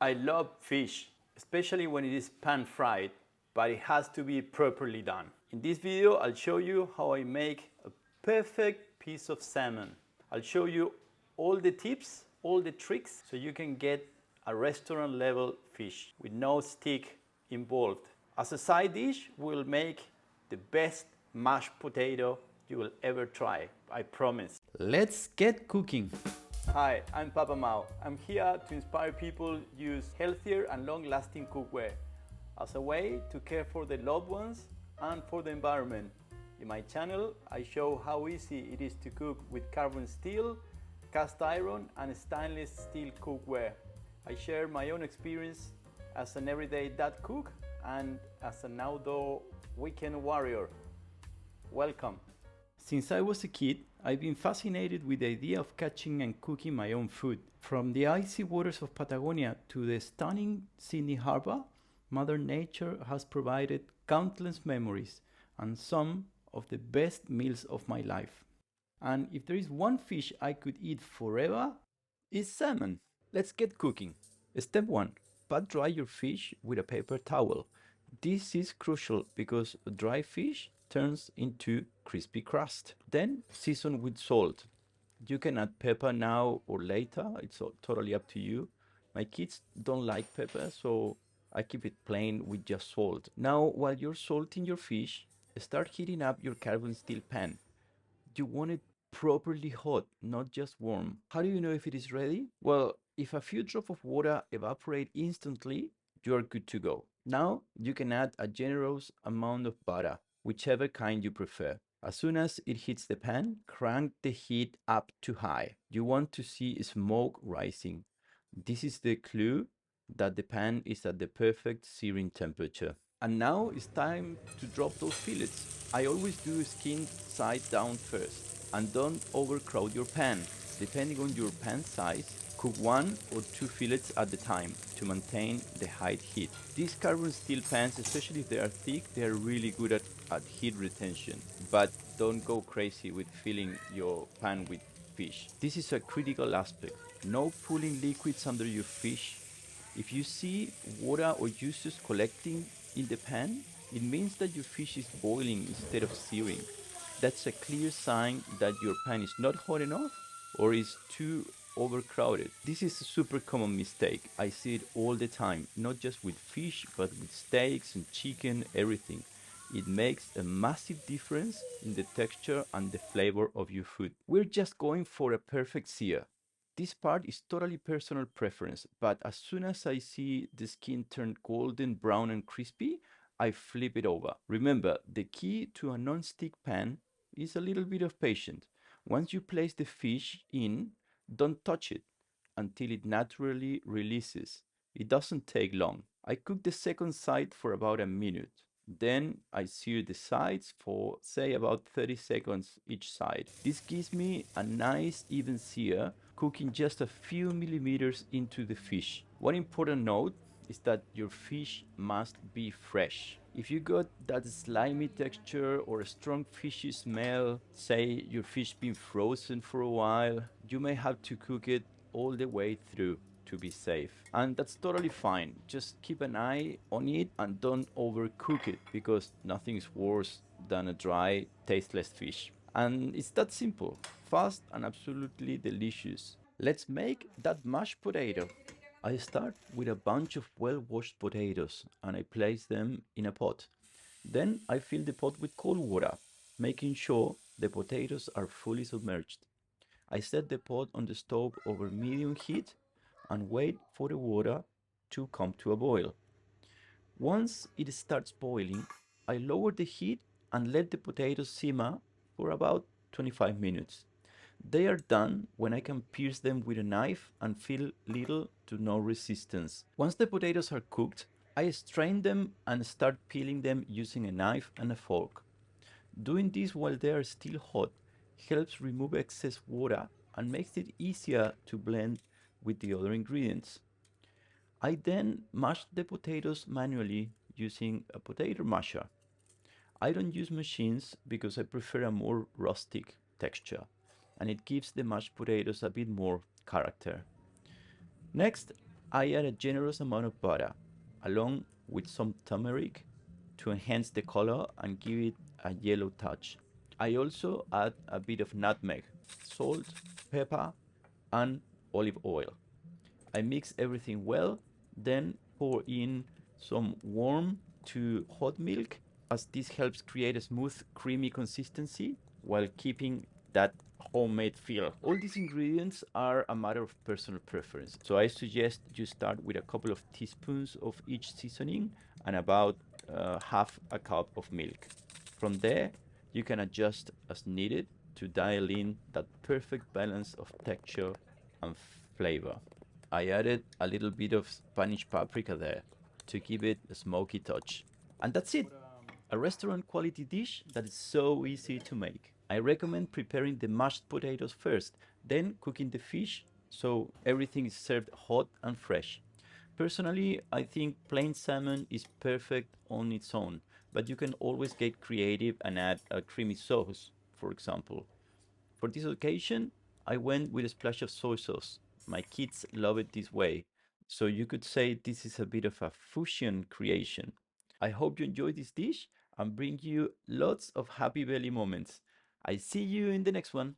I love fish, especially when it is pan-fried, but it has to be properly done. In this video, I'll show you how I make a perfect piece of salmon. I'll show you all the tips, all the tricks, so you can get a restaurant level fish with no stick involved. As a side dish, we'll make the best mashed potato you will ever try, I promise. Let's get cooking. Hi, I'm Papa Mao. I'm here to inspire people to use healthier and long-lasting cookware as a way to care for their loved ones and for the environment. In my channel, I show how easy it is to cook with carbon steel, cast iron and stainless steel cookware. I share my own experience as an everyday dad cook and as an outdoor weekend warrior. Welcome. Since I was a kid, I've been fascinated with the idea of catching and cooking my own food. From the icy waters of Patagonia to the stunning Sydney Harbour, Mother Nature has provided countless memories and some of the best meals of my life. And if there is one fish I could eat forever, it's salmon. Let's get cooking. Step 1. Pat dry your fish with a paper towel. This is crucial because dry fish turns into crispy crust. Then season with salt. You can add pepper now or later, it's totally up to you. My kids don't like pepper, so I keep it plain with just salt. Now, while you're salting your fish, start heating up your carbon steel pan. You want it properly hot, not just warm. How do you know if it is ready? Well, if a few drops of water evaporate instantly, you are good to go. Now you can add a generous amount of butter, whichever kind you prefer. As soon as it hits the pan, crank the heat up to high. You want to see smoke rising. This is the clue that the pan is at the perfect searing temperature. And now it's time to drop those fillets. I always do skin side down first, and don't overcrowd your pan. Depending on your pan size, cook 1 or 2 fillets at a time to maintain the high heat. These carbon steel pans, especially if they are thick, they are really good at heat retention. But don't go crazy with filling your pan with fish. This is a critical aspect. No pooling liquids under your fish. If you see water or juices collecting in the pan, it means that your fish is boiling instead of searing. That's a clear sign that your pan is not hot enough or is too overcrowded. This is a super common mistake. I see it all the time, not just with fish, but with steaks and chicken, everything. It makes a massive difference in the texture and the flavor of your food. We're just going for a perfect sear. This part is totally personal preference, but as soon as I see the skin turn golden brown and crispy, I flip it over. Remember, the key to a non-stick pan is a little bit of patience. Once you place the fish in, don't touch it until it naturally releases. It doesn't take long. I cook the second side for about a minute. Then I sear the sides for, say, about 30 seconds each side. This gives me a nice even sear, cooking just a few millimeters into the fish. One important note is that your fish must be fresh. If you got that slimy texture or a strong fishy smell, say your fish been frozen for a while, you may have to cook it all the way through to be safe. And that's totally fine. Just keep an eye on it and don't overcook it, because nothing is worse than a dry, tasteless fish. And it's that simple, fast and absolutely delicious. Let's make that mashed potato. I start with a bunch of well-washed potatoes and I place them in a pot. Then I fill the pot with cold water, making sure the potatoes are fully submerged. I set the pot on the stove over medium heat and wait for the water to come to a boil. Once it starts boiling, I lower the heat and let the potatoes simmer for about 25 minutes. They are done when I can pierce them with a knife and feel little to no resistance. Once the potatoes are cooked, I strain them and start peeling them using a knife and a fork. Doing this while they are still hot helps remove excess water and makes it easier to blend with the other ingredients. I then mash the potatoes manually using a potato masher. I don't use machines because I prefer a more rustic texture, and it gives the mashed potatoes a bit more character. Next, I add a generous amount of butter, along with some turmeric to enhance the color and give it a yellow touch. I also add a bit of nutmeg, salt, pepper, and olive oil. I mix everything well, then pour in some warm to hot milk, as this helps create a smooth, creamy consistency while keeping that homemade feel. All these ingredients are a matter of personal preference. So I suggest you start with a couple of teaspoons of each seasoning and about half a cup of milk. From there, you can adjust as needed to dial in that perfect balance of texture and flavor. I added a little bit of Spanish paprika there to give it a smoky touch. And that's it. A restaurant quality dish that is so easy to make. I recommend preparing the mashed potatoes first, then cooking the fish so everything is served hot and fresh. Personally, I think plain salmon is perfect on its own, but you can always get creative and add a creamy sauce, for example. For this occasion, I went with a splash of soy sauce. My kids love it this way, so you could say this is a bit of a fusion creation. I hope you enjoy this dish and bring you lots of happy belly moments. I see you in the next one.